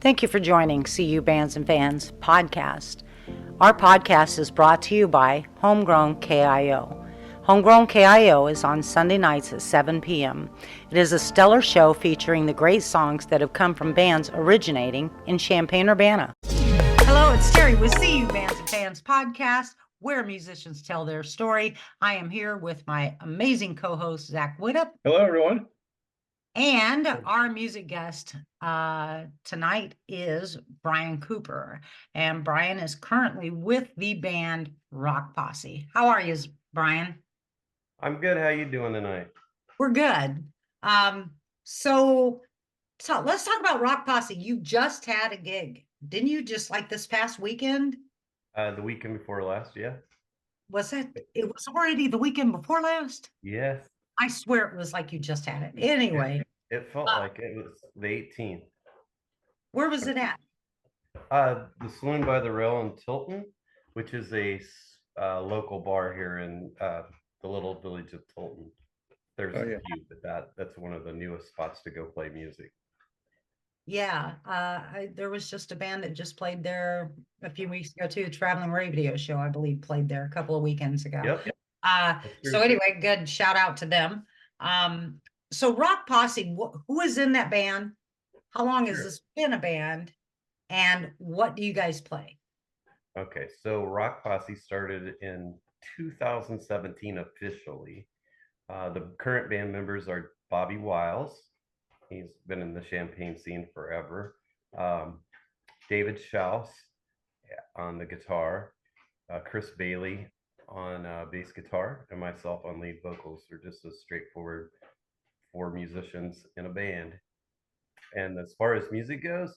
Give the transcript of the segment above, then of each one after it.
Thank you for joining CU Bands and Fans podcast. Our podcast is brought to you by Homegrown KIO. Homegrown KIO is on Sunday nights at 7 p.m. It is a stellar show featuring the great songs that have come from bands originating in Champaign-Urbana. Hello, it's Terry with CU Bands and Fans podcast, where musicians tell their story. I am here with my amazing co-host, Zack Widup. Hello, everyone. And our music guest tonight is Brian Cooper. And Brian is currently with the band Rock Posse. How are you, Brian? I'm good. How you doing tonight? We're good. So let's talk about Rock Posse. You just had a gig. Didn't you just like this past weekend? The weekend before last, yeah. Was that? It was already the weekend before last? Yes. I swear it was like you just had it. Anyway. It felt like it was the 18th. Where was it at? The Saloon by the Rail in Tilton, which is a local bar here in the little village of Tilton. There's a few, but that's one of the newest spots to go play music. Yeah, there was just a band that just played there a few weeks ago too. Traveling Radio Show, I believe, played there a couple of weekends ago. Yep. So anyway, good shout out to them. So Rock Posse, who is in that band? How long has this been a band? And what do you guys play? Okay, so Rock Posse started in 2017 officially. The current band members are Bobby Wiles. He's been in the Champaign scene forever. David Schaus on the guitar, Chris Bailey on bass guitar, and myself on lead vocals. They're just a straightforward 4 musicians in a band. And as far as music goes,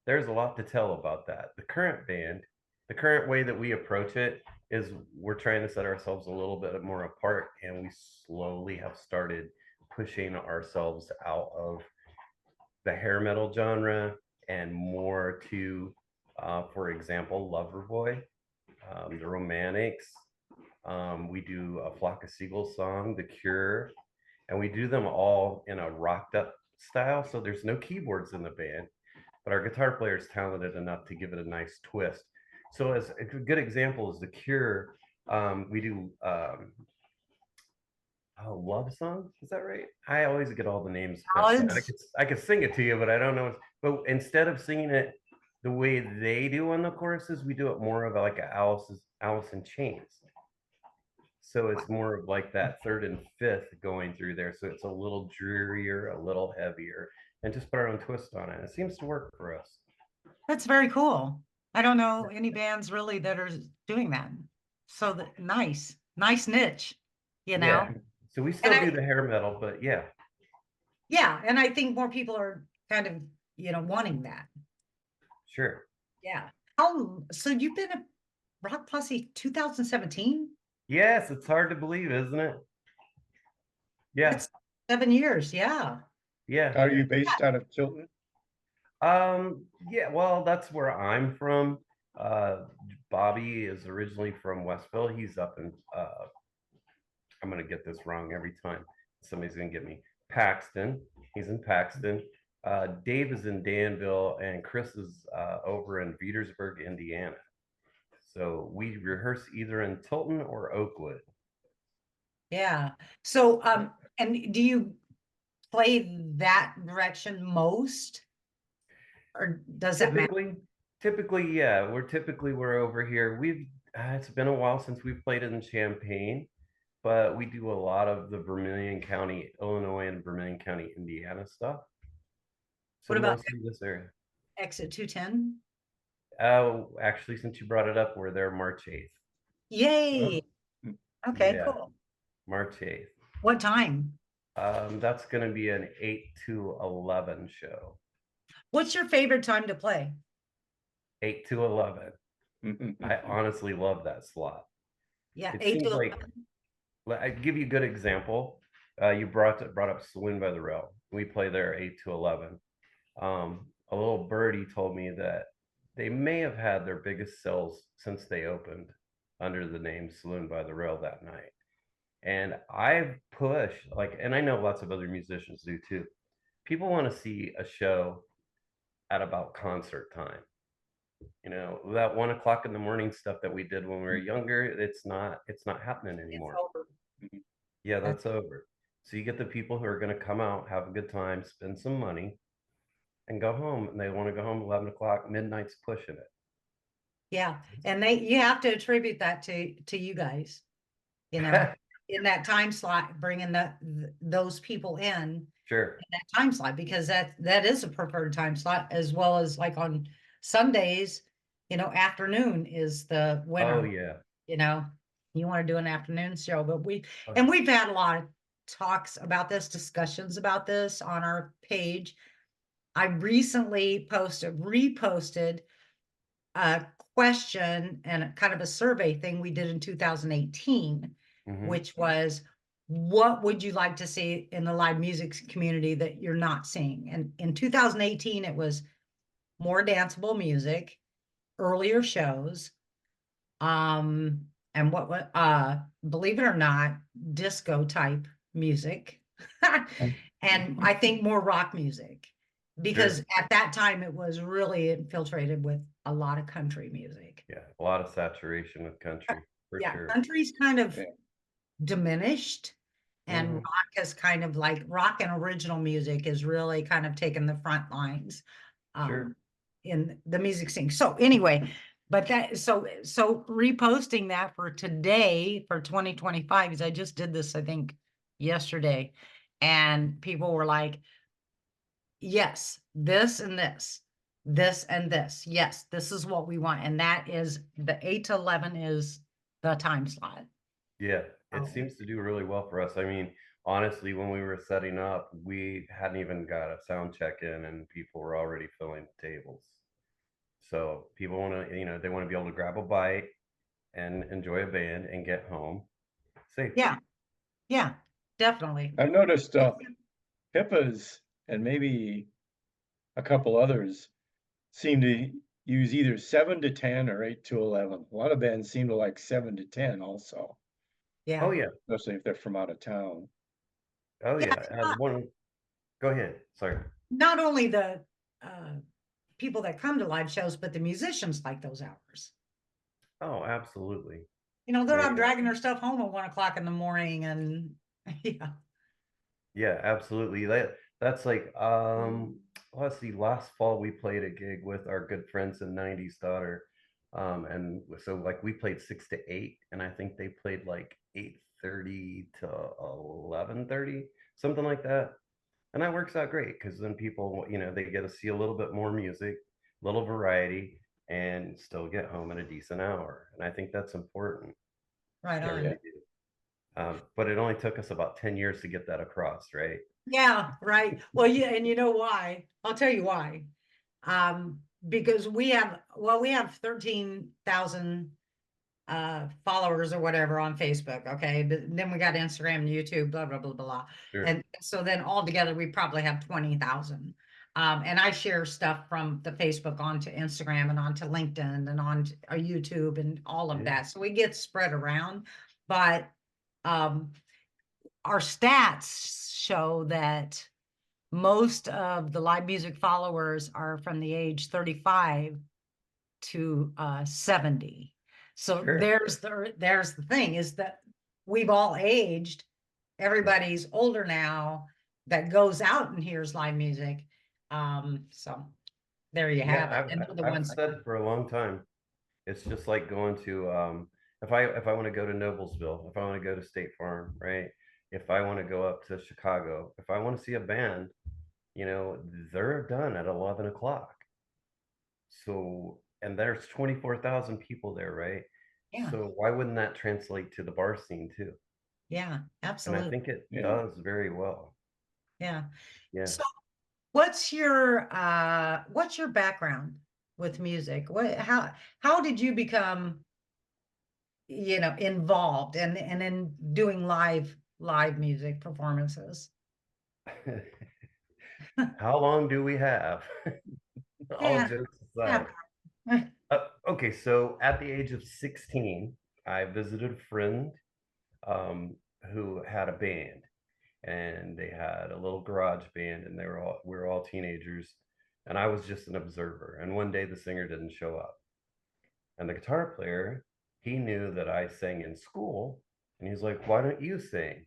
there's a lot to tell about that. The current band, the current way that we approach it is we're trying to set ourselves a little bit more apart, and we slowly have started pushing ourselves out of the hair metal genre and more to, for example, Loverboy, the Romantics. We do a Flock of Seagulls song, The Cure, and we do them all in a rocked up style. So there's no keyboards in the band, but our guitar player is talented enough to give it a nice twist. So as a good example is The Cure, we do love song, is that right? I always get all the names. I could sing it to you, but I don't know. But instead of singing it the way they do on the choruses, we do it more of like a Alice in Chains. So it's more of like that 3rd and 5th going through there. So it's a little drearier, a little heavier, and just put our own twist on it. It seems to work for us. That's very cool. I don't know any bands really that are doing that. So nice niche, you know? Yeah. So we still do the hair metal, but yeah. Yeah, and I think more people are kind of, wanting that. Sure. Yeah. So you've been a Rock Posse 2017? Yes, it's hard to believe, isn't it? Yeah. That's 7 years, yeah. Yeah. Are you based out of Tilton? Yeah, well, that's where I'm from. Bobby is originally from Westville. He's up in I'm gonna get this wrong every time. Somebody's gonna get me. Paxton. He's in Paxton. Dave is in Danville, and Chris is over in Petersburg, Indiana. So we rehearse either in Tilton or Oakwood. Yeah. So and do you play that direction most? Or does that matter? Typically, yeah. We're over here. It's been a while since we've played in Champaign, but we do a lot of the Vermilion County, Illinois, and Vermilion County, Indiana stuff. So what about mostly this area? Exit 210? Actually, since you brought it up, we're there March 8th. Yay! Okay, yeah. Cool. March 8th. What time? That's going to be an 8 to 11 show. What's your favorite time to play? 8 to 11. I honestly love that slot. Yeah, 8 to 11. I give you a good example. You brought up Saloon by the Rail. We play there 8 to 11. A little birdie told me that they may have had their biggest sales since they opened under the name Saloon by the Rail that night. And I've pushed, and I know lots of other musicians do too. People want to see a show at about concert time. You know, that 1 o'clock in the morning stuff that we did when we were younger, it's not happening It's anymore. over. Yeah, that's over. So you get the people who are going to come out, have a good time, spend some money, and go home. And they want to go home 11 o'clock, midnight's pushing it. Yeah, and you have to attribute that to you guys, you know, in that time slot, bringing those people in Sure. that time slot, because that is a preferred time slot, as well as like on Sundays, you know, afternoon is the winner. Oh, yeah. You know, you want to do an afternoon show, but we've Oh. had a lot of talks about this, discussions about this on our page. I recently reposted a question and kind of a survey thing we did in 2018, Mhm. which was, what would you like to see in the live music community that you're not seeing? And in 2018, it was more danceable music, earlier shows, and believe it or not, disco type music, and I think more rock music, because Sure. at that time it was really infiltrated with a lot of country music. Yeah, a lot of saturation with country, for Yeah, sure. country's kind of Yeah. diminished, and Mhm. rock has kind of like rock and original music is really kind of taken the front lines Sure. in the music scene. So anyway, but so reposting that for today for 2025, because I just did this, I think, yesterday, and people were like, yes, this and this, this and this. Yes, this is what we want. And that is the 8 to 11 is the time slot. Yeah, it Oh. seems to do really well for us. I mean, honestly, when we were setting up, we hadn't even got a sound check in, and people were already filling tables. So people want to, they want to be able to grab a bite and enjoy a band and get home safely. Yeah, yeah, definitely. I've noticed Pippa's and maybe a couple others seem to use either 7 to 10 or 8 to 11. A lot of bands seem to like 7 to 10 also, Yeah. Oh yeah, especially if they're from out of town. oh Yeah, yeah. Go ahead. Sorry. not only the people that come to live shows, but the musicians like those hours. Oh, absolutely. You know, they're Yeah. not dragging their stuff home at 1 o'clock in the morning, and yeah. Yeah, absolutely. That's like let's see, last fall we played a gig with our good friends in 90s daughter. And so like we played 6 to 8, and I think they played like 8:30 to 11:30, something like that. And that works out great because then people, they get to see a little bit more music, a little variety, and still get home in a decent hour. And I think that's important. Right I on. really do. But it only took us about 10 years to get that across, right? Yeah, right. Well, yeah, and you know why? I'll tell you why. Because we have 13,000 followers or whatever on Facebook, okay? But then we got Instagram and YouTube, blah blah blah blah. Sure. And so then all together we probably have 20,000. And I share stuff from the Facebook onto Instagram and onto LinkedIn and on YouTube and all of Yeah. that. So we get spread around, but um our stats show that most of the live music followers are from the age 35 to 70. So Sure. there's the thing, is that we've all aged. Everybody's older now that goes out and hears live music. So there you have it. And they're the I've ones. said for a long time, it's just like going to if I want to go to Noblesville, if I want to go to State Farm, right? If I want to go up to Chicago, if I want to see a band, they're done at 11 o'clock. So, and there's 24,000 people there, right? Yeah, So why wouldn't that translate to the bar scene too? yeah, And I absolutely. think it Yeah. does very well. Yeah. Yeah. So what's your background with music? How did you become, involved and in doing live music performances? How long do we have? All Yeah. jokes Yeah. aside. Okay, so at the age of 16, I visited a friend um, who had a band, and they had a little garage band, and we were all teenagers, and I was just an observer. And one day the singer didn't show up. And the guitar player, he knew that I sang in school, and he's like, "Why don't you sing?"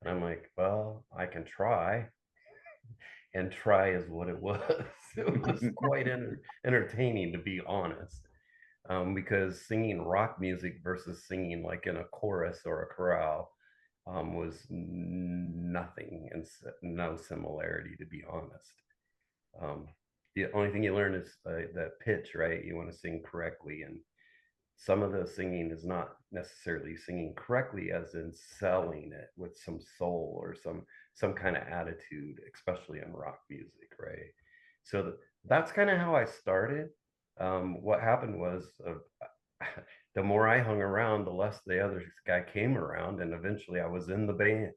And I'm like, "Well, I can try." And try is what it was. It was quite entertaining, to be honest, because singing rock music versus singing like in a chorus or a chorale was nothing and no similarity, to be honest. The only thing you learn is the pitch, right? You want to sing correctly, and some of the singing is not necessarily singing correctly as in selling it with some soul or some kind of attitude, especially in rock music, right? So that's kind of how I started. What happened was the more I hung around, the less the other guy came around, and eventually I was in the band.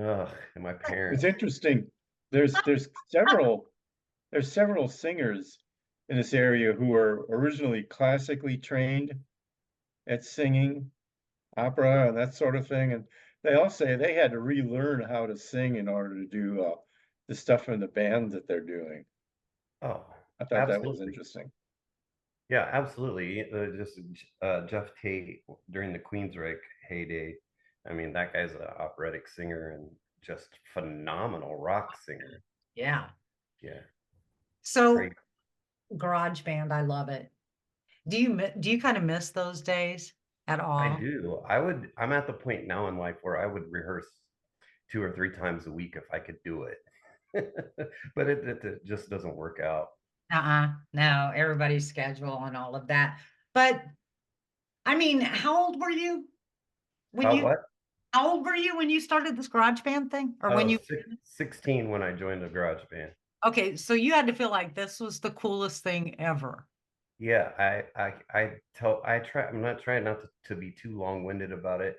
Ugh, and my It's parents. interesting. There's several singers in this area who are originally classically trained at singing opera and that sort of thing, and they all say they had to relearn how to sing in order to do the stuff in the band that they're doing. Oh, I thought that was absolutely. interesting. Yeah, absolutely. Just Jeff Tate during the Queensryche heyday. I mean, that guy's an operatic singer and just phenomenal rock singer. Yeah. Yeah, So great. garage band, I love it. Do you kind of miss those days at I all? do. I'm at the point now in life where I would rehearse 2 or 3 times a week if I could do it. But it just doesn't work out. No, everybody's schedule and all of that. But I mean, when How you what? how old were you when you started this garage band thing? Or when Oh, you 16 when I joined the garage band. Okay, so you had to feel like this was the coolest thing ever. Yeah, I try, I'm not trying not to be too long-winded about it,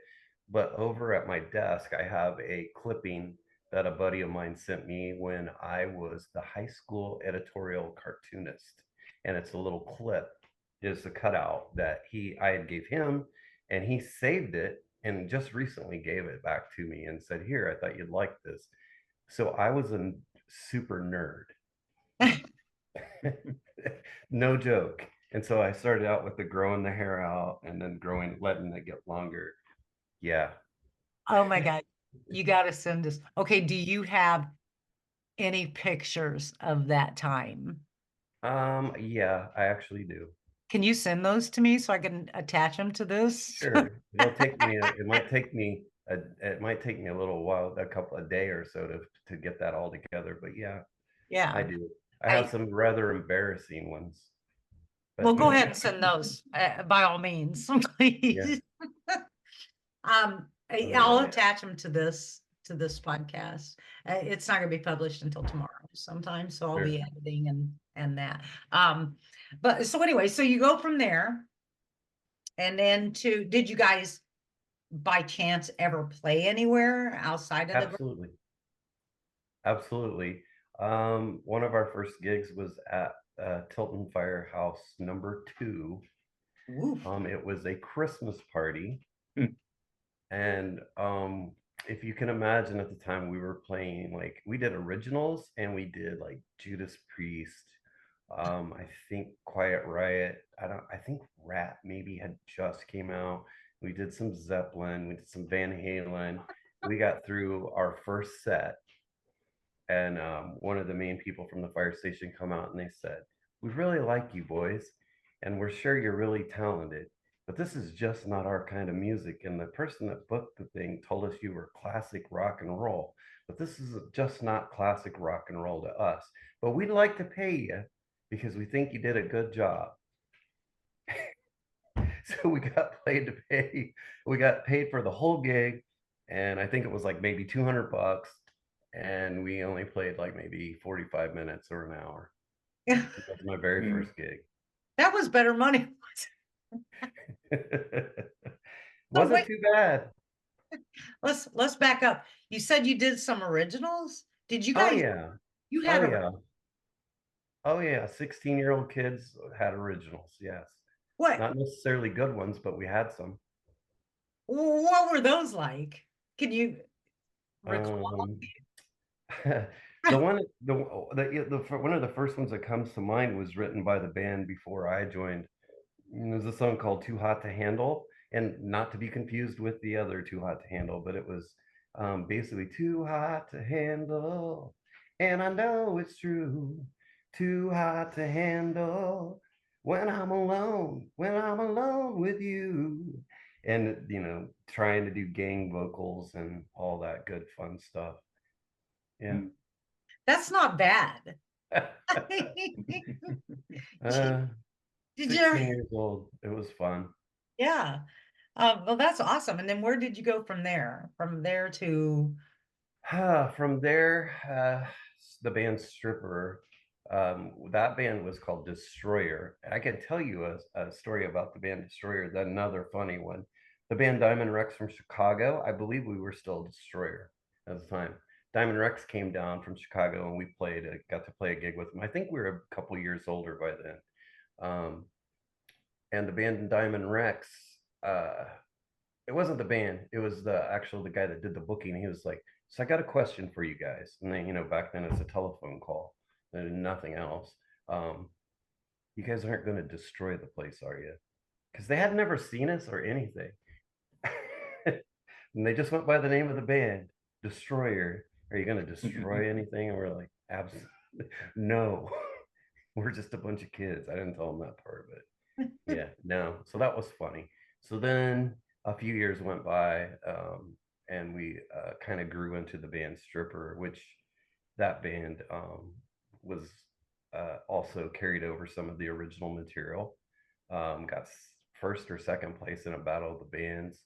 but over at my desk I have a clipping that a buddy of mine sent me when I was the high school editorial cartoonist. And it's a little clip, just a cutout that I had gave him, and he saved it and just recently gave it back to me and said, "Here, I thought you'd like this." So I was a super nerd. No joke. And so I started out with the growing the hair out and then letting it get longer. Yeah. Oh my God. You got to send us. Okay, do you have any pictures of that time? Yeah, I actually do. Can you send those to me so I can attach them to this? Sure. It might take me a little while, a couple of day or so to get that all together. But yeah, I Yeah. do. I have I some rather embarrassing ones, Well, but go ahead and send those by all means, yeah. please. Oh I'll yeah. attach them to this podcast. It's not going to be published until tomorrow sometime, so I'll Sure. be editing and that. But so anyway, so you go from there, and then did you guys by chance ever play anywhere outside of the? Absolutely. Absolutely. One of our first gigs was at Tilton Firehouse #2. Oof. It was a Christmas party, Hmm. and if you can imagine, at the time we were playing, like, we did originals and we did like Judas Priest. I think Quiet Riot. I think Rat maybe had just came out. We did some Zeppelin. We did some Van Halen. We got through our first set, and one of the main people from the fire station come out and they said, "We really like you boys, and we're sure you're really talented, but this is just not our kind of music. And the person that booked the thing told us you were classic rock and roll, but this is just not classic rock and roll to us. But we'd like to pay you because we think you did a good job." So we got paid to pay. We got paid for the whole gig, and I think it was like maybe $200, and we only played like maybe 45 minutes or an hour. That's my very Hmm. first gig. That was better money. So Wasn't wait, too bad. let's back up. You said you did some originals. Did you Oh guys? yeah. You Oh had a yeah. Oh yeah. 16-year-old kids had originals. Yes. what? Not necessarily good ones, but we had some. What were those like? Can you recall? Um, The one, one of the first ones that comes to mind was written by the band before I joined. There's a song called "Too Hot to Handle," and not to be confused with the other "Too Hot to Handle," but it was basically "Too hot to handle," and I know it's true. Too hot to handle when I'm alone with you. And trying to do gang vocals and all that good fun stuff. Yeah. That's not bad. Did you 16 years old. It was fun. Yeah. Well, that's awesome. And then where did you go from there? From there to From there, the band Stripper, that band was called Destroyer. I can tell you a story about the band Destroyer, another funny one. The band Diamond Rex from Chicago, I believe we were still Destroyer at the time. Diamond Rex came down from Chicago and we got to play a gig with them. I think we were a couple years older by then. And the band Diamond Rex, it wasn't the band, it was the guy that did the booking. He was like, so I got a question for you guys. And then, back then it's a telephone call and nothing else. You guys aren't going to destroy the place, are you? Because they had never seen us or anything. And they just went by the name of the band, Destroyer. Are you going to destroy anything? And we're like, absolutely no. We're just a bunch of kids. I didn't tell them that part, but yeah, no. So that was funny. So then a few years went by, and we kind of grew into the band Stripper, which that band was also carried over some of the original material. Got first or second place in a battle of the bands.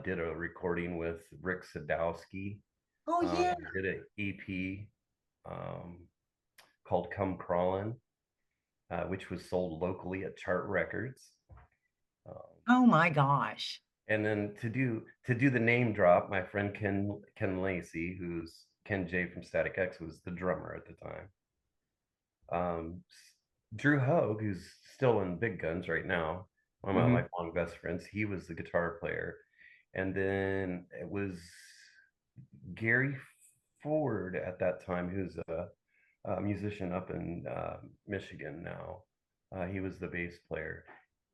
Did a recording with Rick Sadowski. Oh yeah. Did an EP called "Come Crawlin'," which was sold locally at Chart Records. Oh my gosh. And then to do the name drop, my friend Ken Lacey, who's Ken J from Static X, was the drummer at the time. Drew Hogue, who's still in Big Guns right now, one of my lifelong best friends, he was the guitar player. And then it was Gary Ford at that time, who's a musician up in Michigan now. He was the bass player.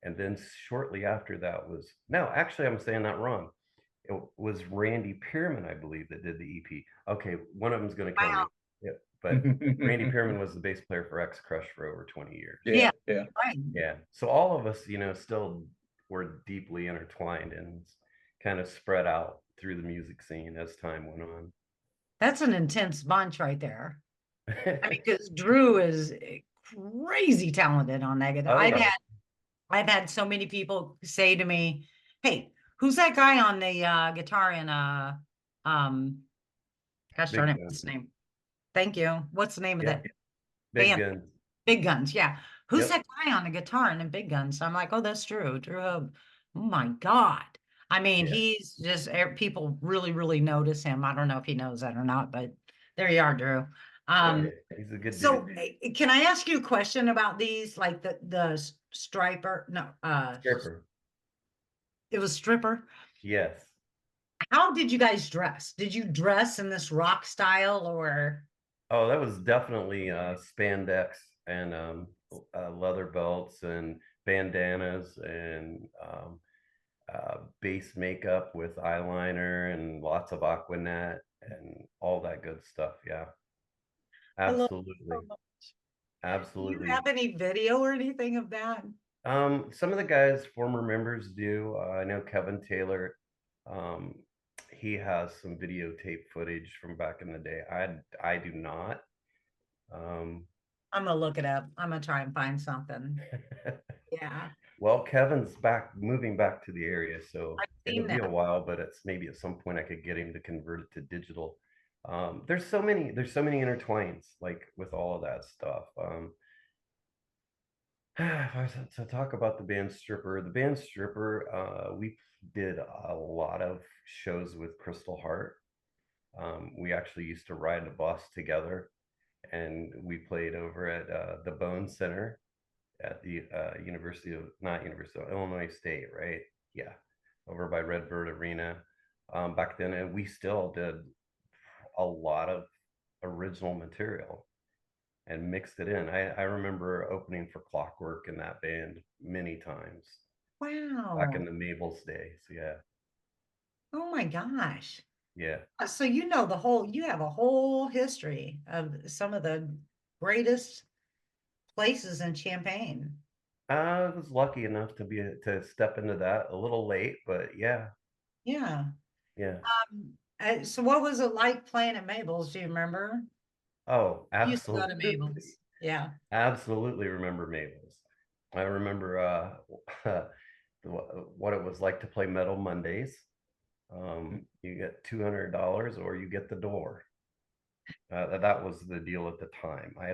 And then shortly after that was, no, actually, I'm saying that wrong. It was Randy Pierman, I believe, that did the EP. Okay, one of them's going to kill me. Yeah, but Randy Pierman was the bass player for Krush for over 20 years. Yeah. Right. Yeah. So all of us, still were deeply intertwined and kind of spread out through the music scene as time went on. That's an intense bunch right there. I mean, because Drew is crazy talented on that guitar. Oh, yeah. I've had so many people say to me, "Hey, who's that guy on the guitar in gosh darn it, what's his name? Thank you. What's the name of that Big band? Guns. Big Guns, yeah. Who's that guy on the guitar in the Big Guns?" So I'm like, "Oh, that's Drew. Drew Hogue." Oh my God. I mean, he's just people really, really notice him. I don't know if he knows that or not, but there you are, Drew. He's a good So dude. can I ask you a question about these, like the striper? No, Stripper. it was Stripper. Yes. How did you guys dress? Did you dress in this rock style or? Oh, that was definitely spandex and leather belts and bandanas and base makeup with eyeliner and lots of Aquanet and all that good stuff. Yeah, I love absolutely. it so much. Do you Absolutely. have any video or anything of that? Some of the guys, former members do. I know Kevin Taylor. He has some videotape footage from back in the day. I do not. I'm gonna look it up. I'm gonna try and find something. Yeah. Well, Kevin's moving back to the area, so I've it'll seen be a that. while, but it's maybe at some point I could get him to convert it to digital. There's so many intertwines like with all of that stuff. If I was to talk about the band Stripper, we did a lot of shows with Crystal Heart. We actually used to ride the bus together, and we played over at the Bone Center at the not University of Illinois State, right? Yeah, over by Redbird Arena back then, and we still did a lot of original material and mixed it in. I remember opening for Clockwork in that band many times back in Wow. the Mabel's days. Yeah. Oh my gosh. Yeah. So you have a whole history of some of the greatest places in Champaign. I was lucky enough to step into that a little late, but yeah, Yeah. yeah. So what was it like playing at Mabel's? Do you remember? Oh, You used to go to absolutely. Mabel's. Yeah. Absolutely remember Mabel's. I remember what it was like to play Metal Mondays. You get $200 or you get the door. That was the deal at the time. I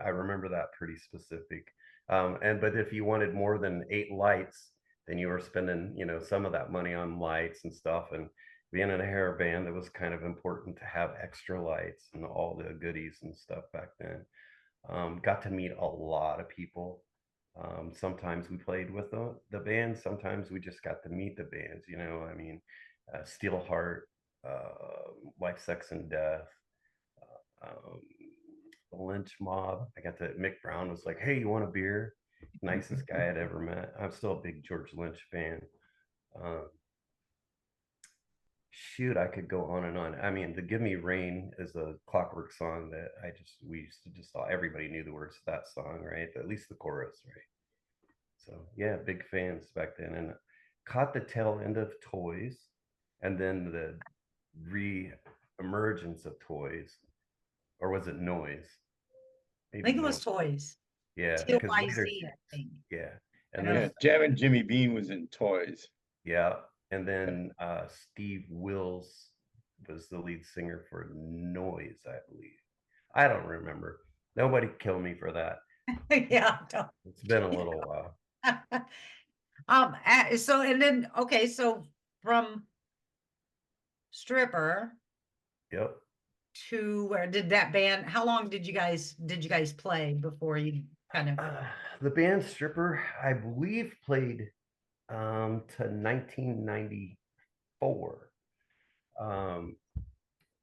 remember that pretty specific. But if you wanted more than 8 lights, then you were spending, some of that money on lights and stuff. And being in a hair band, it was kind of important to have extra lights and all the goodies and stuff back then. Got to meet a lot of people. Sometimes we played with the band. Sometimes we just got to meet the bands. I mean, Steelheart, Life, Sex, and Death, um, the Lynch Mob. I got to Mick Brown was like, "Hey, you want a beer?" Nicest guy I'd ever met. I'm still a big George Lynch fan. Um, Shoot, I could go on and on. I mean, the "Give Me Rain" is a Clockwork song that we used to just all everybody knew the words to that song, right? At least the chorus, right? So yeah, big fans back then, and caught the tail end of Toys, and then the re-emergence of Toys, or was it Noise? I Maybe think it no. was Toys. Yeah, because later, TYC, I think. yeah, I and know. then Yeah, Jammin' Jimmy Bean was in Toys. yeah, and then Steve Wills was the lead singer for Noise, I believe. I don't remember. Nobody kill me for that. Yeah. It's been a little while. So and then okay, so from stripper Yep. to where did that band, how long did you guys play before you kind of Uh, the band Stripper, I believe, played to 1994. Um,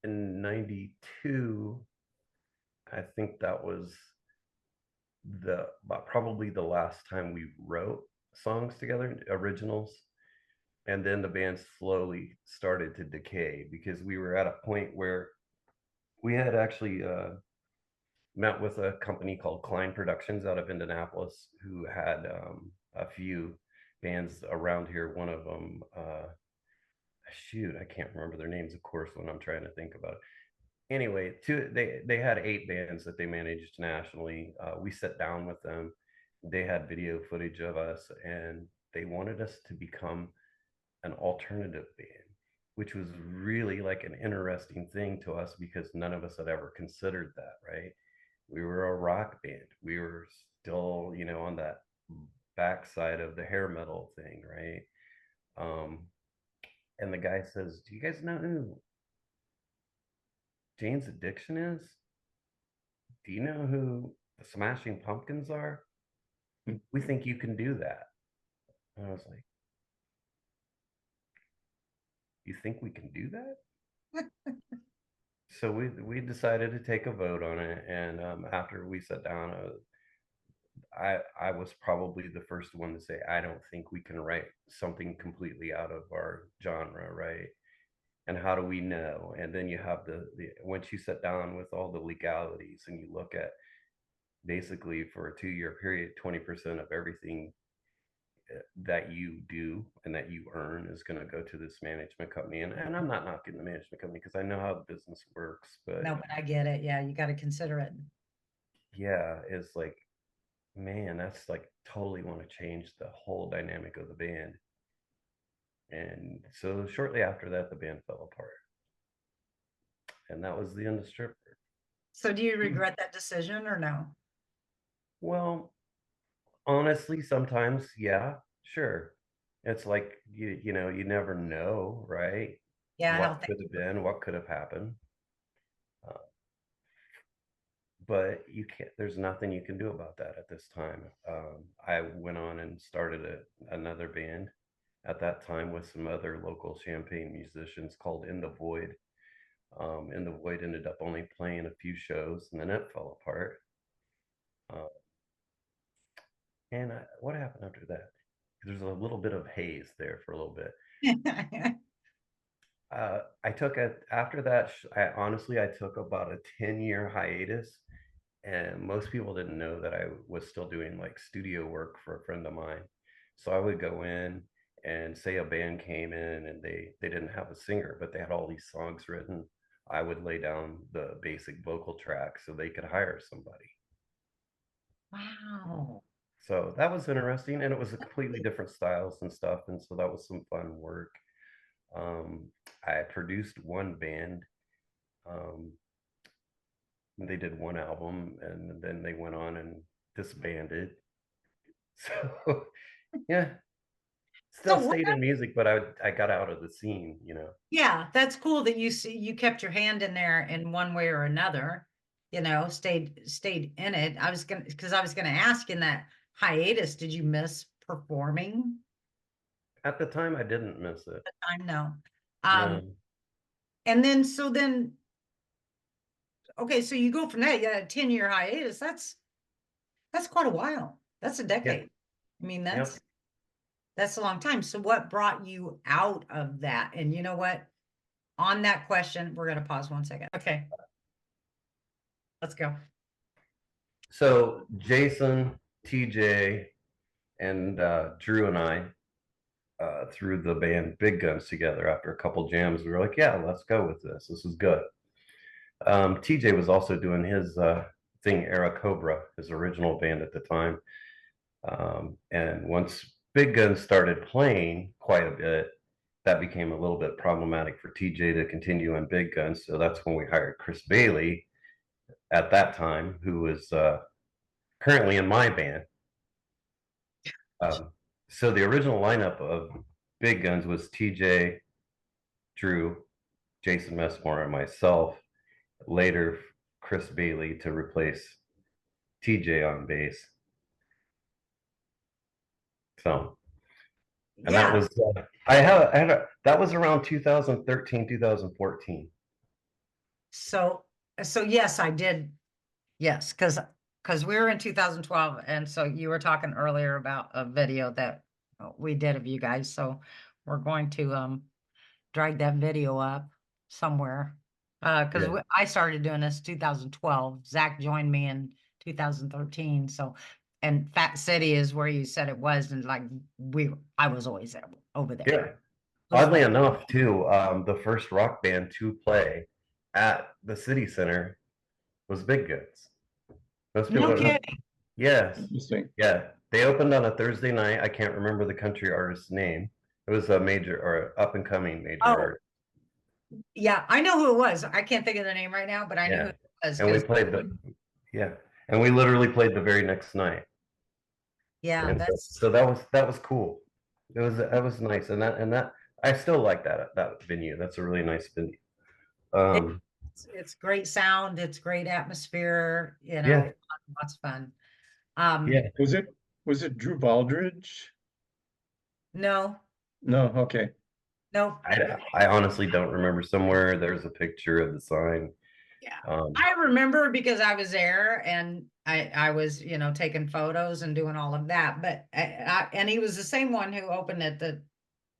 in 92, I think that was probably the last time we wrote songs together, originals. And then the band slowly started to decay because we were at a point where we had actually met with a company called Klein Productions out of Indianapolis who had a few bands around here. One of them, shoot, I can't remember their names, of course, when I'm trying to think about it. Anyway, they had 8 bands that they managed nationally. We sat down with them. They had video footage of us, and they wanted us to become an alternative band, which was really like an interesting thing to us because none of us had ever considered that, right? We were a rock band. We were still, on that backside of the hair metal thing, right? Um, and the guy says, "Do you guys know who Jane's Addiction is? Do you know who the Smashing Pumpkins are? We think you can do that." And I was like, "You think we can do that?" So we decided to take a vote on it, and after we sat down, I was probably the first one to say I don't think we can write something completely out of our genre, right? And how do we know? And then you have the once you sit down with all the legalities and you look at basically for a 2-year period, 20% of everything that you do and that you earn is going to go to this management company. And I'm not knocking the management company because I know how the business works, but no, but I get it. Yeah, you got to consider it. yeah, it's like, man, that's like totally want to change the whole dynamic of the band. And so shortly after that, the band fell apart. And that was the end of Stripper. So do you regret that decision or no? Well, honestly, sometimes, yeah, sure. It's like you never know, right? Yeah, how What things. could have been, what could have happened. Uh, but you can't, there's nothing you can do about that at this time. I went on and started another band at that time with some other local Champaign musicians called In the Void. And the Void ended up only playing a few shows, and then it fell apart. And what happened after that? There's a little bit of haze there for a little bit. I took it after that. I took about a 10-year hiatus, and most people didn't know that I was still doing like studio work for a friend of mine. So I would go in and say a band came in and they didn't have a singer, but they had all these songs written. I would lay down the basic vocal track so they could hire somebody. Wow. So that was interesting, and it was a completely different styles and stuff, and so that was some fun work. I produced one band. They did one album, and then they went on and disbanded. So yeah, still So stayed in music, but I got out of the scene, you know. yeah, that's cool that you kept your hand in there in one way or another, stayed in it. I was gonna ask, in that hiatus, did you miss performing? At the time, I didn't miss it. I know. No. And then okay, so you go from that, yeah, 10-year hiatus. That's quite a while. That's a decade. I mean, Yep. that's a long time. So what brought you out of that? And you know what? On that question, we're gonna pause 1 second. Okay. Let's go. So Jason, TJ, and Drew and I threw the band Big Guns together after a couple jams. We were like, yeah, let's go with this. This is good. TJ was also doing his thing, Era Cobra, his original band at the time. And once Big Guns started playing quite a bit, that became a little bit problematic for TJ to continue on Big Guns. So that's when we hired Chris Bailey at that time, who was currently in my band. So the original lineup of Big Guns was TJ, Drew, Jason Messmore, and myself. Later, Chris Bailey to replace TJ on bass. So, and that was that was around 2013, 2014. So yes, I did. Yes, because we were in 2012, and so you were talking earlier about a video that we did of you guys. So we're going to drag that video up somewhere. Because I started doing this 2012. Zack joined me in 2013. So, and Fat City is where you said it was, and like I was always over there. Yeah. Oddly enough, too, the first rock band to play at the city center was Big Guns. Most people No don't know. kidding. Yes. Interesting. Yeah. They opened on a Thursday night. I can't remember the country artist's name. It was a major or up and coming major artist. Yeah, I know who it was. I can't think of the name right now, but I knew who it was. And we played and we literally played the very next night. Yeah, And so that was cool. That was nice, and that I still like that venue. That's a really nice venue. It's great sound. It's great atmosphere. Yeah. Lots of fun. Yeah. Was it Drew Baldridge? No. No. Okay. No. I honestly don't remember. Somewhere there's a picture of the sign. Yeah. I remember because I was there and I was, taking photos and doing all of that. But and he was the same one who opened at the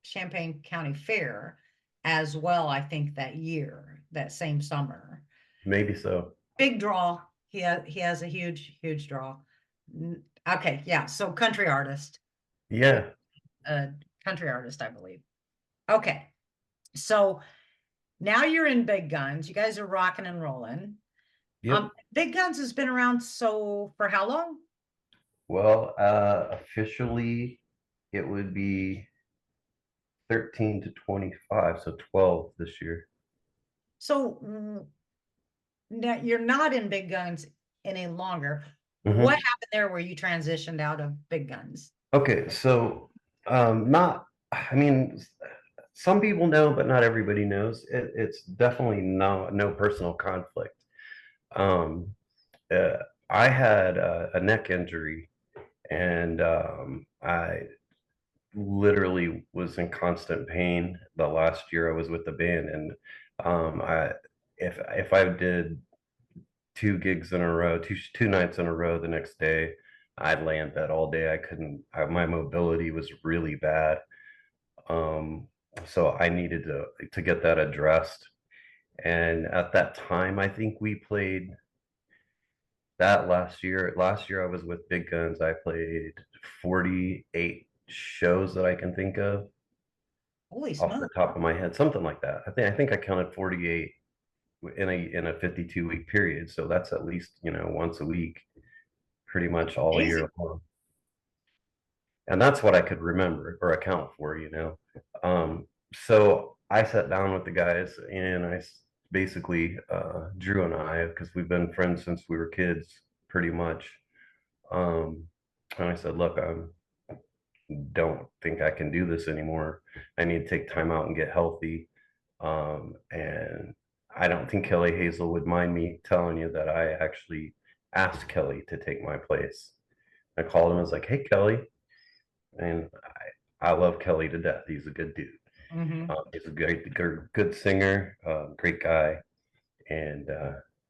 Champaign County Fair as well, I think, that year, that same summer. Maybe so. Big draw. He has a huge draw. Okay, yeah. So country artist. Yeah. Country artist, I believe. Okay. So now you're in Big Guns. You guys are rocking and rolling. Yep. Big Guns has been around for how long? Well, officially it would be 13 to 25, so 12 this year. So now you're not in Big Guns any longer. Mm-hmm. What happened there where you transitioned out of Big Guns? Okay, so I mean, some people know, but not everybody knows. It's definitely no personal conflict. I had a neck injury, and I literally was in constant pain the last year I was with the band, and if I did two gigs in a row, two nights in a row the next day, I'd lay in bed all day. I couldn't, my mobility was really bad. So I needed to get that addressed. And at that time, I think we played that last year. Last year I was with Big Guns. I played 48 shows that I can think of Holy off the smoke. top of my head, something like that. I think I counted 48 in a 52-week period. So that's at least, once a week, pretty much all Amazing. year long. And that's what I could remember or account for. So I sat down with the guys and I basically, Drew and I, because we've been friends since we were kids, pretty much. And I said, look, I don't think I can do this anymore. I need to take time out and get healthy. And I don't think Kelly Hazel would mind me telling you that I actually asked Kelly to take my place. I called him and was like, hey, Kelly. And I love Kelly to death. He's a good dude. He's a good singer, great guy. And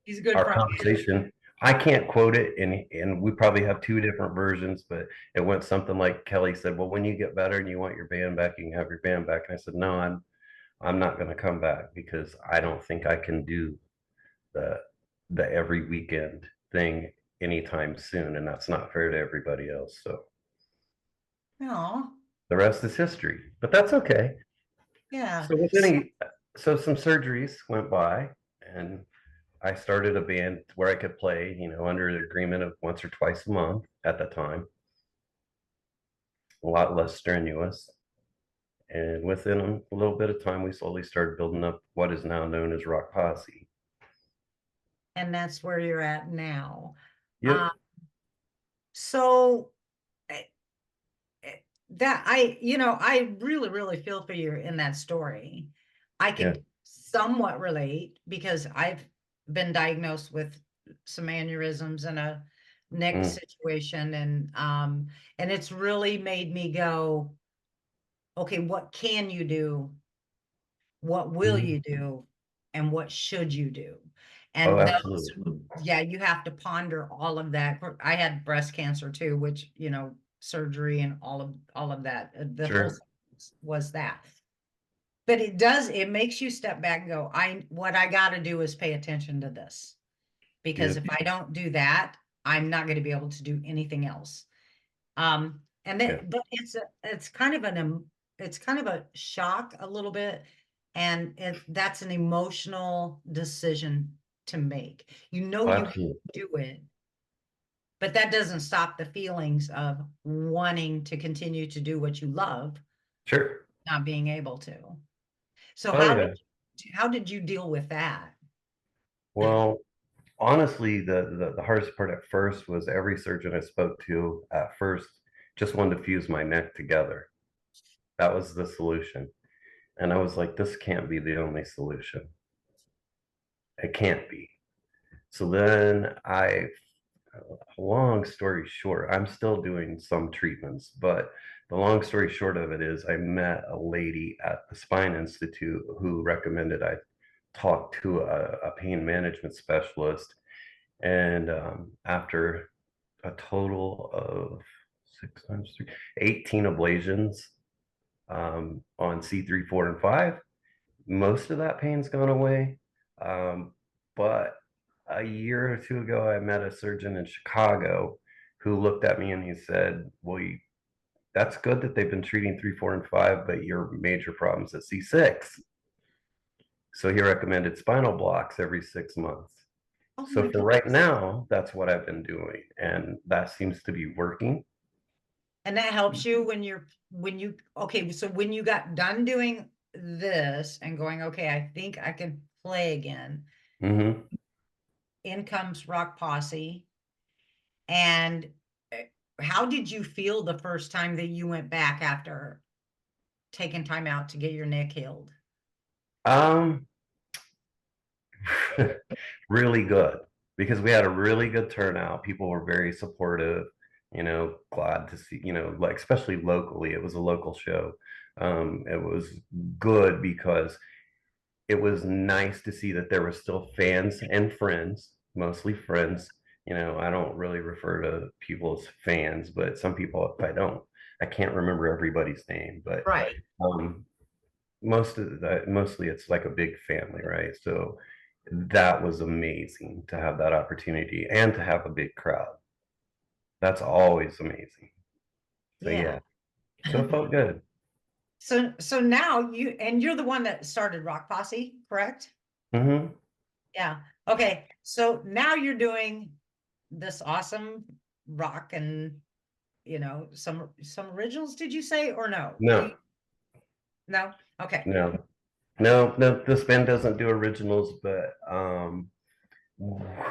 He's a good our friend. conversation, I can't quote it, and we probably have two different versions, but it went something like Kelly said, well, when you get better and you want your band back, you can have your band back. And I said, no, I'm not going to come back because I don't think I can do the every weekend thing anytime soon, and that's not fair to everybody else. So Oh, the rest is history, but that's okay. yeah. So some surgeries went by, and I started a band where I could play, under an agreement of once or twice a month at the time, a lot less strenuous. And within a little bit of time, we slowly started building up what is now known as Rock Posse. And that's where you're at now. Yep. So that I really, really feel for you in that story. I can somewhat relate because I've been diagnosed with some aneurysms and a neck situation, and it's really made me go, okay, what can you do? What will you do? And what should you do? Oh, And absolutely. yeah, you have to ponder all of that. I had breast cancer too, which, surgery and all of that. The whole Sure. was that. But it makes you step back and go, what I got to do is pay attention to this. Because Yep. if I don't do that, I'm not going to be able to do anything else. And then, but it's kind of a shock a little bit. And that's an emotional decision to make. You Oh, have to absolutely. do it, but that doesn't stop the feelings of wanting to continue to do what you love, Sure. not being able to. So Oh, yeah. how did you deal with that? Well, honestly, the hardest part at first was every surgeon I spoke to at first just wanted to fuse my neck together. That was the solution. And I was like, this can't be the only solution. It can't be. So then long story short, I'm still doing some treatments, but the long story short of it is I met a lady at the Spine Institute who recommended I talk to a pain management specialist. And after a total of 6 times 3, 18 ablations on C3, 4, and 5, most of that pain's gone away. But a year or two ago, I met a surgeon in Chicago who looked at me and he said, well, that's good that they've been treating 3, 4, and 5, but your major problem's at C6. So he recommended spinal blocks every 6 months. Oh So my for God. right now, that's what I've been doing. And that seems to be working. And that helps you okay, so when you got done doing this and going, okay, I think I can play again, in comes Rock Posse. And how did you feel the first time that you went back after taking time out to get your neck healed? Um, really good because we had a really good turnout. People were very supportive, glad to see, like especially locally, it was a local show. It was good because it was nice to see that there were still fans and friends, mostly friends. You know, I don't really refer to people as fans, but some people, if I don't, I can't remember everybody's name, but Right. um, mostly it's like a big family, right? So that was amazing to have that opportunity and to have a big crowd. That's always amazing. So Yeah. yeah, so it felt good. So now you're the one that started Rock Posse, correct? Hmm. Yeah. Okay. So now you're doing this awesome rock and some originals, did you say, or no? No, No? Okay. no, this band doesn't do originals, but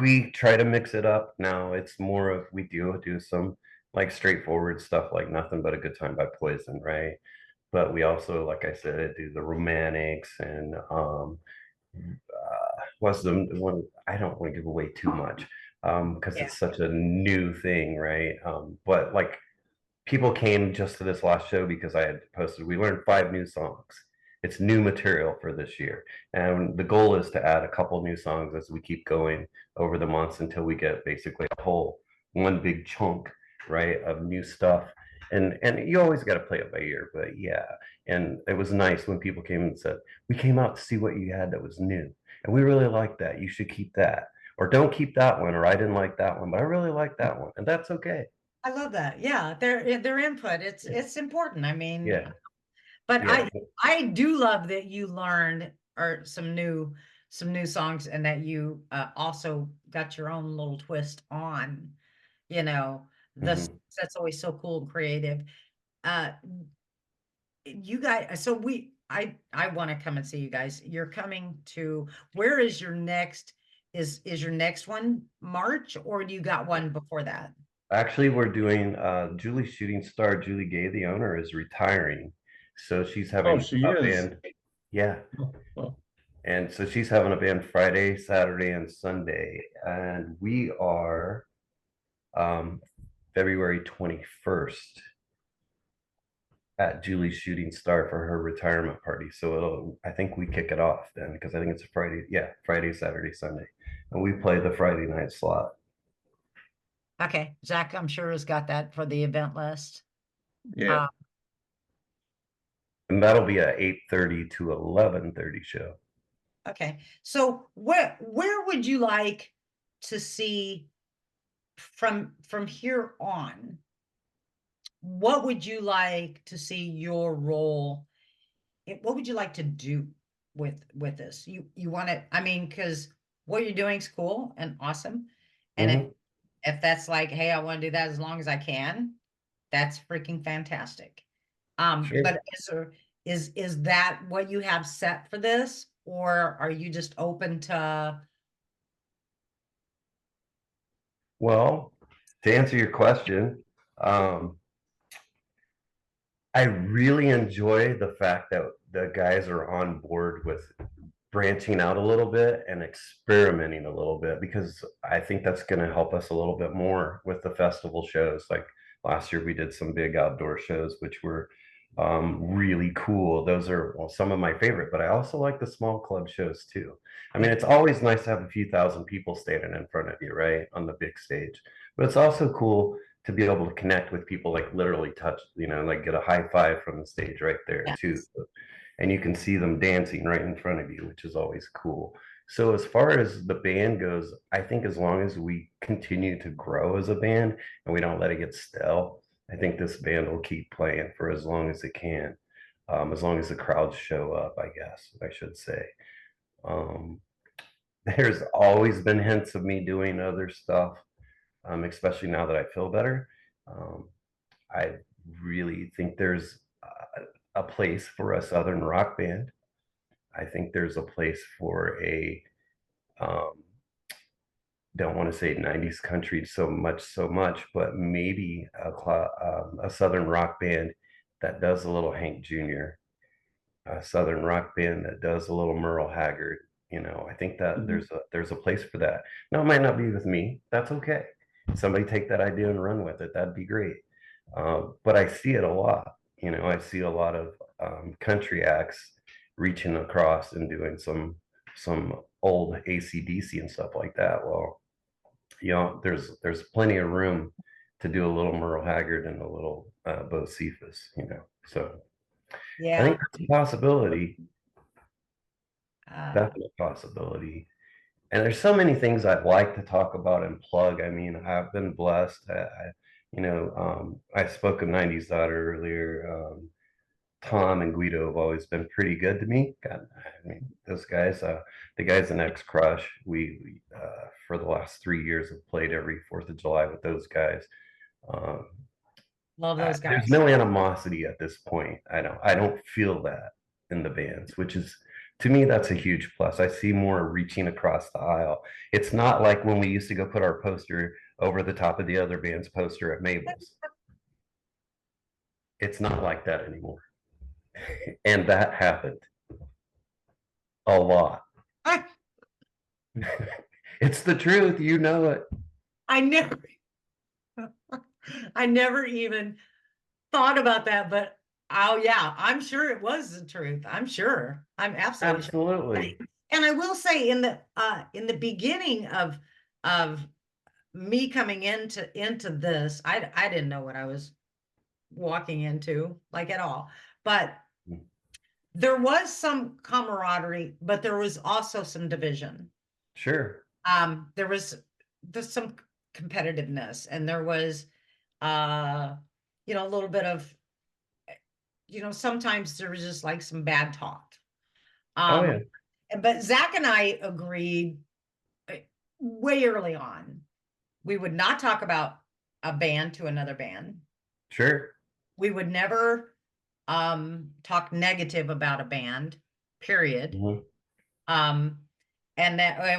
we try to mix it up. Now it's more of we do some like straightforward stuff like Nothing But a Good Time by Poison, right? But we also, like I said, do the romantics and what's the one, I don't want to give away too much because Yeah. it's such a new thing, right? But like people came just to this last show because I had posted, we learned 5 new songs. It's new material for this year. And the goal is to add a couple new songs as we keep going over the months until we get basically a whole one big chunk, right, of new stuff. And you always got to play it by ear, but yeah. And it was nice when people came and said, we came out to see what you had that was new. And we really like that. You should keep that. Or don't keep that one, or I didn't like that one, but I really like that one. And that's okay. I love that. Yeah, their input. It's important. I mean, Yeah. but Yeah. I do love that you learned or some new songs and that you also got your own little twist on, you know, this Mhm. that's always so cool and creative. Uh you guys, so I want to come and see you guys. You're coming to, where is your next, is your next one March, or do you got one before that? Actually, we're doing Julie's shooting star, Julie Gay, the owner, is retiring. So she's Oh, having she a is. band. Yeah. Oh, well, And so she's having a band Friday, Saturday, and Sunday. And we are um, February 21st at Julie's shooting star for her retirement party. So I think we kick it off then because I think it's a Friday. Yeah, Friday, Saturday, Sunday. And we play the Friday night slot. Okay, Zach, I'm sure has got that for the event list. yeah. And that'll be a 8:30 to 11:30 show. Okay, so where would you like to see from here on? What would you like to see your role? What would you like to do with this? You want to, I mean, because what you're doing is cool and awesome, and Mhm. if that's like, hey, I want to do that as long as I can, that's freaking fantastic. Sure. But is that what you have set for this, or are you just open to? Well, to answer your question, um, I really enjoy the fact that the guys are on board with branching out a little bit and experimenting a little bit because I think that's going to help us a little bit more with the festival shows. Like last year, we did some big outdoor shows, which were really cool. Those are, well, some of my favorite, but I also like the small club shows too. I mean, it's always nice to have a few thousand people standing in front of you, right, on the big stage, but it's also cool to be able to connect with people, like literally touch, like get a high five from the stage right there too. Yes. And you can see them dancing right in front of you, which is always cool. So as far as the band goes, I think as long as we continue to grow as a band and we don't let it get stale, I think this band will keep playing for as long as it can, as long as the crowds show up, I guess I should say. Um, there's always been hints of me doing other stuff, especially now that I feel better. Um, I really think there's a place for a Southern rock band. I think there's a place for a um, don't want to say 90s country so much, but maybe a Southern rock band that does a little Hank Jr., a Southern rock band that does a little Merle Haggard. I think that Mhm. there's a place for that. Now, it might not be with me. That's okay. Somebody take that idea and run with it. That'd be great. But I see it a lot. I see a lot of country acts reaching across and doing some old AC/DC and stuff like that. Well, you know, there's plenty of room to do a little Merle Haggard and a little Bo Cephas, you know. So I Yeah. think that's a possibility, Uh, definite possibility. And there's so many things I'd like to talk about and plug. I mean, I've been blessed. I spoke of 90s daughter earlier. Tom and Guido have always been pretty good to me. God, I mean, those guys, the guys in Krush, we for the last 3 years have played every 4th of July with those guys. Love those guys. There's no animosity at this point. I don't feel that in the bands, which is, to me, that's a huge plus. I see more reaching across the aisle. It's not like when we used to go put our poster over the top of the other band's poster at Mabel's. It's not like that anymore. And that happened a lot. It's the truth, you know it. I never even thought about that, but oh yeah, I'm sure it was the truth. I'm sure. I'm absolutely sure. Absolutely. And I will say in the beginning of me coming into this, I didn't know what I was walking into, like, at all. But there was some camaraderie, but there was also some division. Sure. There's some competitiveness, and there was you know, a little bit of, you know, sometimes there was just like some bad talk. Oh yeah. But Zack and I agreed way early on, we would not talk about a band to another band. Sure. We would never talk negative about a band, period. And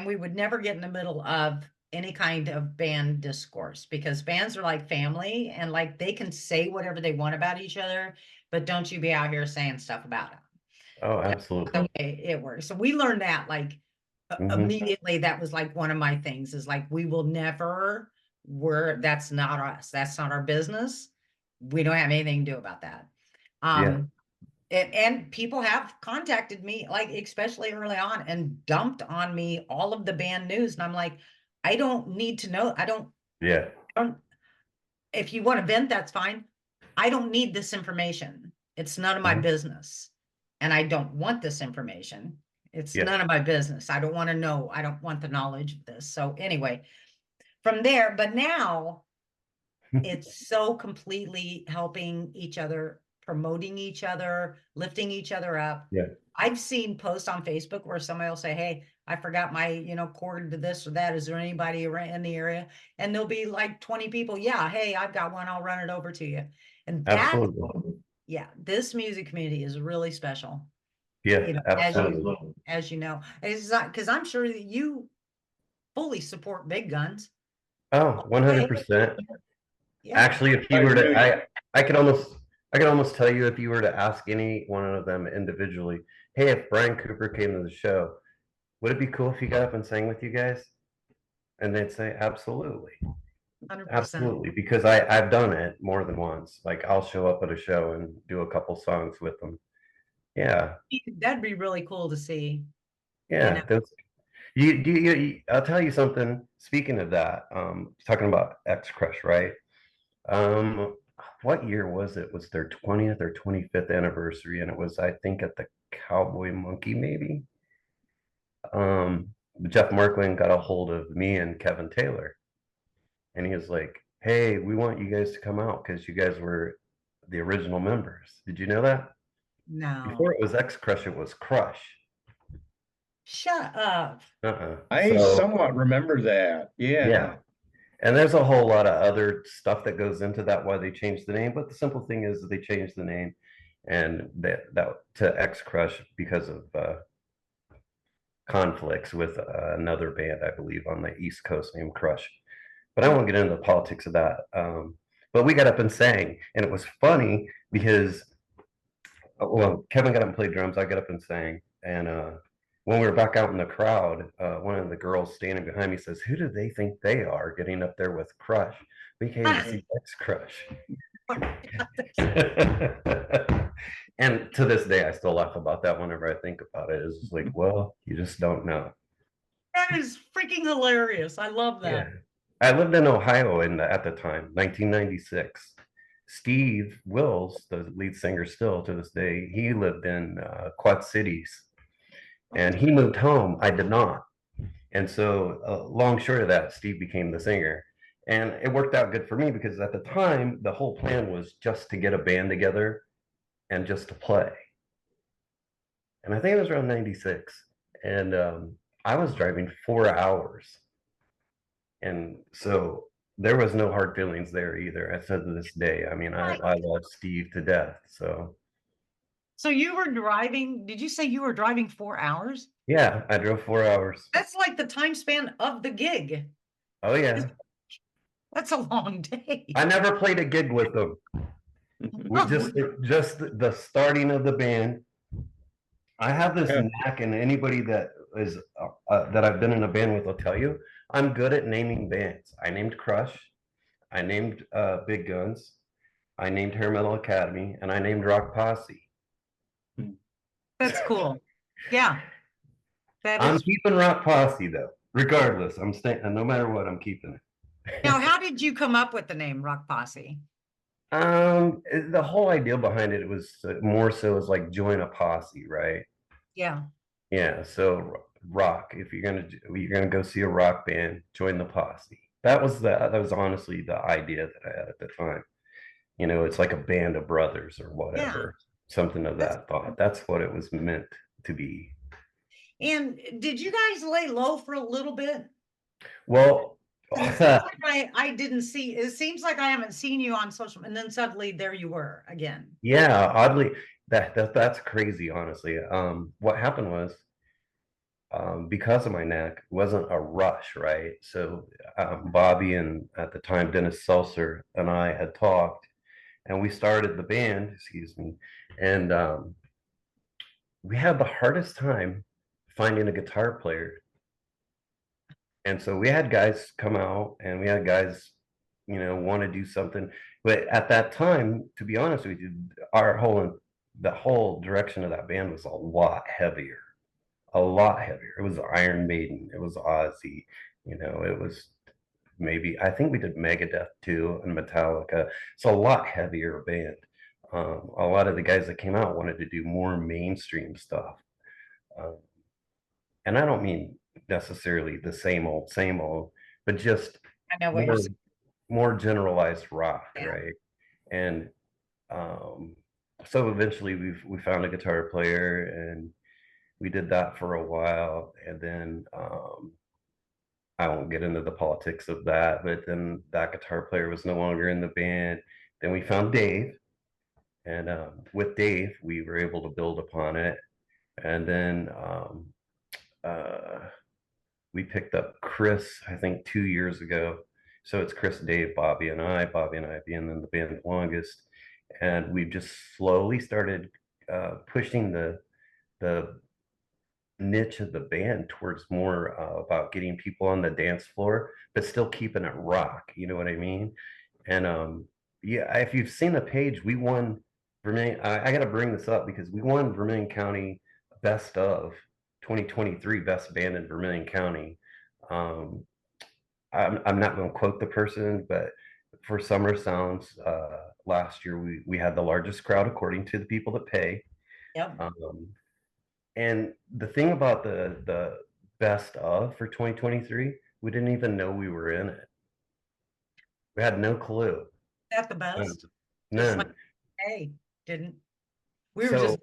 we would never get in the middle of any kind of band discourse, because bands are like family, and like they can say whatever they want about each other, but don't you be out here saying stuff about them. Oh, absolutely. That's the way it works. So we learned that like immediately. That was like one of my things, is like, we will never, that's not us. That's not our business. We don't have anything to do about that. And people have contacted me, like, especially early on, and dumped on me all of the band news. And I'm like, I don't need to know. I don't, if you want to vent, that's fine. I don't need this information. It's none of my business. And I don't want this information. It's none of my business. I don't want to know. I don't want the knowledge of this. So anyway, from there, but now it's so completely helping each other, promoting each other, lifting each other up. I've seen posts on Facebook where somebody will say, hey, I forgot my, you know, cord to this or that. Is there anybody in the area? And there'll be like 20 people. Yeah. Hey, I've got one. I'll run it over to you. And that, this music community is really special. Yeah, you know, absolutely. As you know, it's not, because I'm sure that you fully support Big Guns. Oh, 100%. Yeah. Actually, if you were to, I could almost tell you, if you were to ask any one of them individually, hey, if Brian Cooper came to the show, would it be cool if he got up and sang with you guys? And they'd say, absolutely. 100%. Absolutely, because I've done it more than once. Like, I'll show up at a show and do a couple songs with them. Yeah, that'd be really cool to see. Yeah, you know? I'll tell you something. Speaking of that, talking about Krush, right? What year was it? Was their 20th or 25th anniversary? And it was, I think, at the Cowboy Monkey, maybe. Jeff Markland got a hold of me and Kevin Taylor, and he was like, hey, we want you guys to come out because you guys were the original members. Did you know that? No. Before it was Krush, it was Krush. Shut up. I somewhat remember that. Yeah. And there's a whole lot of other stuff that goes into that, why they changed the name. But the simple thing is that they changed the name and that to Krush because of conflicts with another band, I believe, on the East Coast named Krush. But I won't get into the politics of that. But we got up and sang, and it was funny because, well, Kevin got up and played drums. I got up and sang, and when we were back out in the crowd, one of the girls standing behind me says, who do they think they are getting up there with Krush? We came to see Krush. And to this day, I still laugh about that whenever I think about it. It's just like, well, you just don't know. That is freaking hilarious. I love Yeah. that. I lived in Ohio at the time, 1996. Steve Wills, the lead singer still to this day, he lived in Quad Cities and he moved home. I did not. And so, long short of that, Steve became the singer. And it worked out good for me because at the time, the whole plan was just to get a band together and just to play. And I think it was around 96. And I was driving 4 hours. And so there was no hard feelings there either. I said to this day, I mean, I love Steve to death. So you were driving, did you say you were driving 4 hours? Yeah, I drove 4 hours. That's like the time span of the gig. Oh, yeah. That's a long day. I never played a gig with them. We just the starting of the band. I have this knack, and anybody that is that I've been in a band with will tell you, I'm good at naming bands. I named Krush, I named Big Guns, I named Hair Metal Academy, and I named Rock Posse. That's cool. Yeah. I'm keeping Rock Posse though, regardless. I'm staying, no matter what, I'm keeping it. Now, how did you come up with the name Rock Posse? The whole idea behind it was more so as like join a posse, right? Yeah. Yeah. So rock, if you're gonna go see a rock band, join the posse. That was honestly the idea that I had at the time. You know, it's like a band of brothers or whatever, something of that thought. That's what it was meant to be. And did you guys lay low for a little bit? Well, I didn't see, it seems like I haven't seen you on social, and then suddenly there you were again. yeah, oddly, that's crazy, honestly. What happened was, because of my neck, it wasn't a rush, right? So Bobby and at the time Dennis Seltzer and I had talked, and we started the band, excuse me, and we had the hardest time finding a guitar player. And so we had guys come out and we had guys, you know, want to do something. But at that time, to be honest with you, the whole direction of that band was a lot heavier, a lot heavier. It was Iron Maiden, it was Ozzy, you know, it was maybe, I think we did Megadeth too and Metallica. It's a lot heavier band. A lot of the guys that came out wanted to do more mainstream stuff. And I don't mean necessarily the same old, but just I know what you're saying. More generalized rock, Yeah. right? And so eventually we found a guitar player and we did that for a while. And then I won't get into the politics of that, but then that guitar player was no longer in the band. Then we found Dave. And with Dave, we were able to build upon it. And then we picked up Chris, I think 2 years ago. So it's Chris, Dave, Bobby and I being in the band the longest. And we've just slowly started pushing the niche of the band towards more about getting people on the dance floor, but still keeping it rock. You know what I mean? And yeah, if you've seen the page, we won Vermilion. I got to bring this up because we won Vermilion County Best of 2023 Best Band in Vermilion County. I'm not going to quote the person, but for Summer Sounds last year, we had the largest crowd according to the people that pay. Yep. And the thing about the best of for 2023, we didn't even know we were in it. We had no clue. At the best. None. Like, hey, didn't. We were just.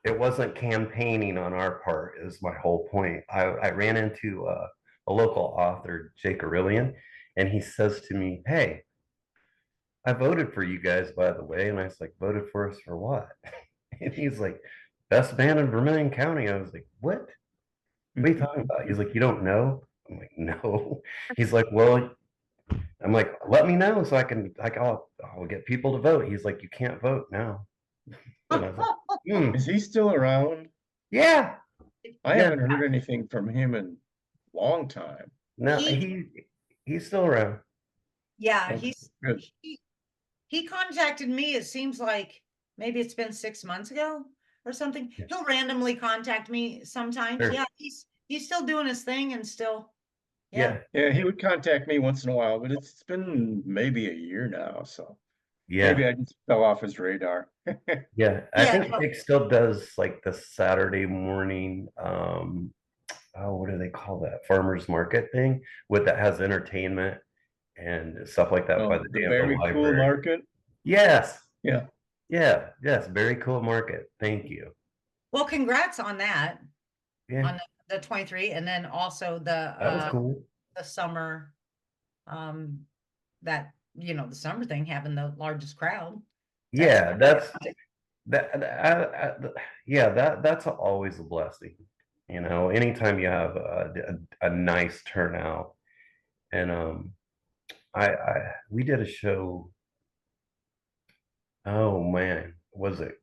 It wasn't campaigning on our part, is my whole point. I ran into a local author, Jake Aurelian, and he says to me, "Hey, I voted for you guys, by the way." And I was like, "Voted for us for what?" And he's like, "Best band in Vermilion County." I was like, "What? What are you talking about?" He's like, "You don't know?" I'm like, "No." He's like, "Well," I'm like, "Let me know so I'll get people to vote." He's like, "You can't vote now." And I was like, Is he still around? Yeah. I haven't heard anything from him in a long time. No, he's still around. Yeah, Okay, good. he contacted me, it seems like maybe it's been 6 months ago or something. Yeah. He'll randomly contact me sometimes. Sure. Yeah, he's still doing his thing and still, Yeah. Yeah, he would contact me once in a while, but it's been maybe a year now, so maybe Yeah. I just fell off his radar. Yeah. I Yeah. think Nick still does like the Saturday morning, oh, what do they call that? Farmers market thing with that has entertainment and stuff like that by Oh, the the Danville very cool Library. market. Yes. Yeah. Yeah. Yes. Very cool market. Thank you. Well, congrats on that, Yeah. on the 23, and then also That was cool. the summer, that, the summer thing, having the largest crowd. Yeah. Yeah, that's always a blessing. Anytime you have a nice turnout. And we did a show. Oh man, was it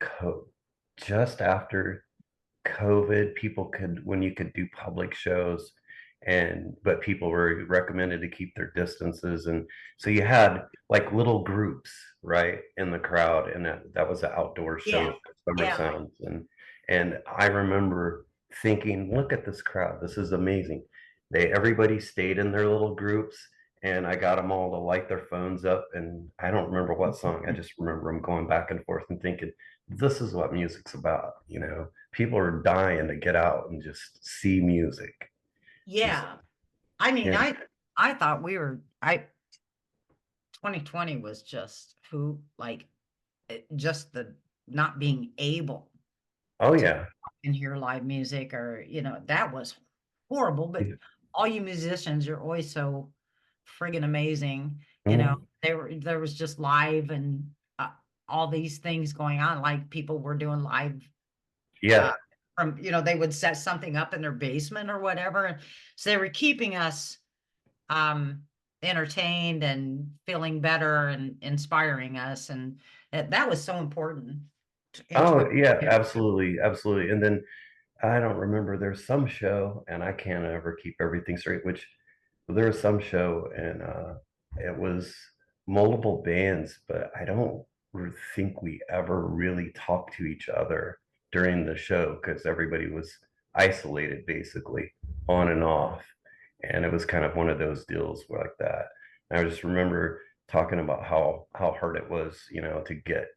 just after COVID? When you could do public shows, but people were recommended to keep their distances, and so you had like little groups right in the crowd, and that was an outdoor show Yeah. for Summer Yeah. Sounds, and I remember thinking, look at this crowd, this is amazing. Everybody stayed in their little groups, and I got them all to light their phones up, and I don't remember what song. I just remember them going back and forth and thinking, this is what music's about. People are dying to get out and just see music. Yeah. I mean, Yeah. I thought 2020 was just just the not being able Oh yeah. and hear live music, or, that was horrible. But all you musicians, you're always so friggin' amazing. Mhm. There was just live and all these things going on. Like people were doing live Yeah. from, they would set something up in their basement or whatever. So they were keeping us entertained and feeling better and inspiring us. And that was so important. Oh yeah, absolutely, absolutely. And then I don't remember, there's some show, and I can't ever keep everything straight, which there was some show, and it was multiple bands, but I don't think we ever really talked to each other during the show because everybody was isolated basically on and off. And it was kind of one of those deals like that. And I just remember talking about how hard it was, to get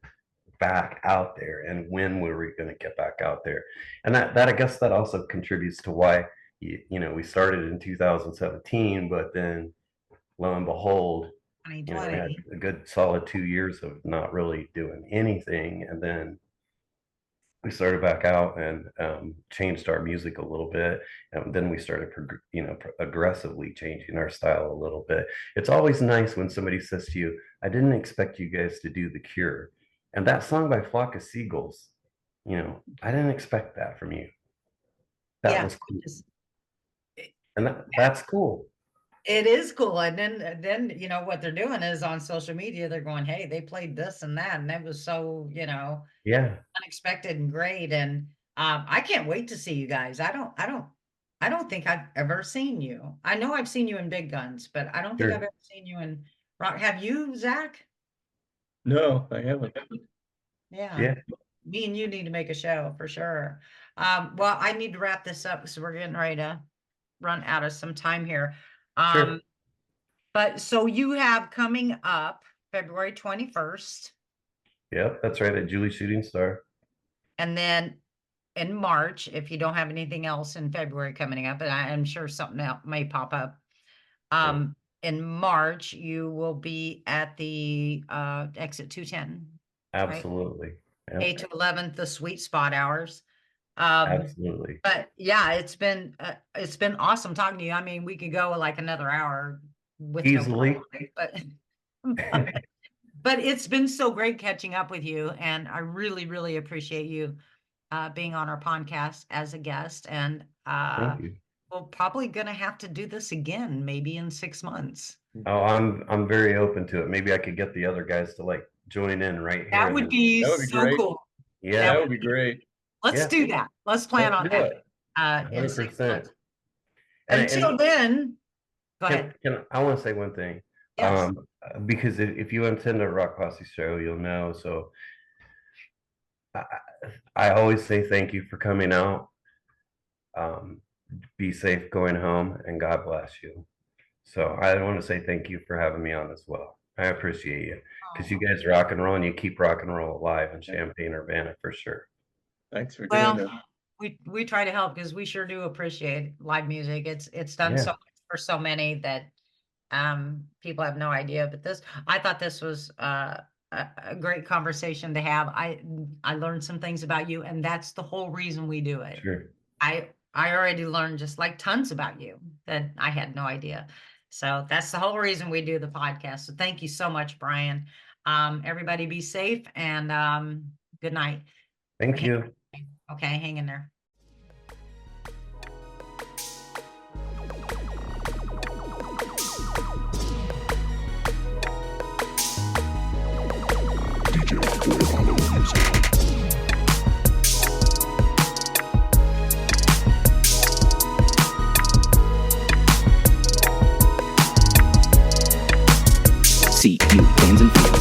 back out there, and when were we going to get back out there. And that I guess that also contributes to why we started in 2017, but then lo and behold, we had 2020. a good solid 2 years of not really doing anything, and then we started back out and changed our music a little bit, and then we started aggressively changing our style a little bit. It's always nice when somebody says to you, I didn't expect you guys to do The Cure, and that song by Flock of Seagulls, I didn't expect that from you. That Yeah. was cool. And that's cool. It is cool. And then what they're doing is on social media, they're going, hey, they played this and that, and that was so, Yeah. unexpected and great. And I can't wait to see you guys. I don't think I've ever seen you. I know I've seen you in Big Guns, but I don't think I've Sure. ever seen you in rock. Have you, Zach? No, I haven't. Yeah. Yeah. Me and you need to make a show for sure. Well, I need to wrap this up because we're getting ready to run out of some time here. Sure. But so you have coming up February 21st, Yep, that's right, at Julie Shooting Star. and then in March, if you don't have anything else in February coming up, and I'm sure something else may pop up. In March, you will be at the exit 210, right? Absolutely. Yep. 8 to 11, the sweet spot hours. Absolutely. But yeah, it's been awesome talking to you. I mean, we could go like another hour with no Easily. problem, but it's been so great catching up with you, and I really, really appreciate you being on our podcast as a guest. And Thank you. we're probably gonna have to do this again, maybe in 6 months. Oh, I'm very open to it. Maybe I could get the other guys to like join in right here. That would be That would be so great. cool. Yeah. That would be great. Let's Yeah. do that. Let's plan Let's on do that. it. In 6 100%. months. Until then, go ahead. I want to say one thing. Yes. Because if you attend a Rock Posse show, you'll know. So I always say thank you for coming out. Be safe going home, and God bless you. So I want to say thank you for having me on as well. I appreciate you because you guys rock and roll, and you keep rock and roll alive in Champaign-Urbana for sure. Thanks for doing it. We try to help because we sure do appreciate live music. It's done so much for so many that people have no idea. But I thought this was a great conversation to have. I learned some things about you, and that's the whole reason we do it. Sure. I already learned just like tons about you that I had no idea. So that's the whole reason we do the podcast. So thank you so much, Brian. Everybody be safe and good night. Thank you. Okay, hang in there. See you, fans and fans.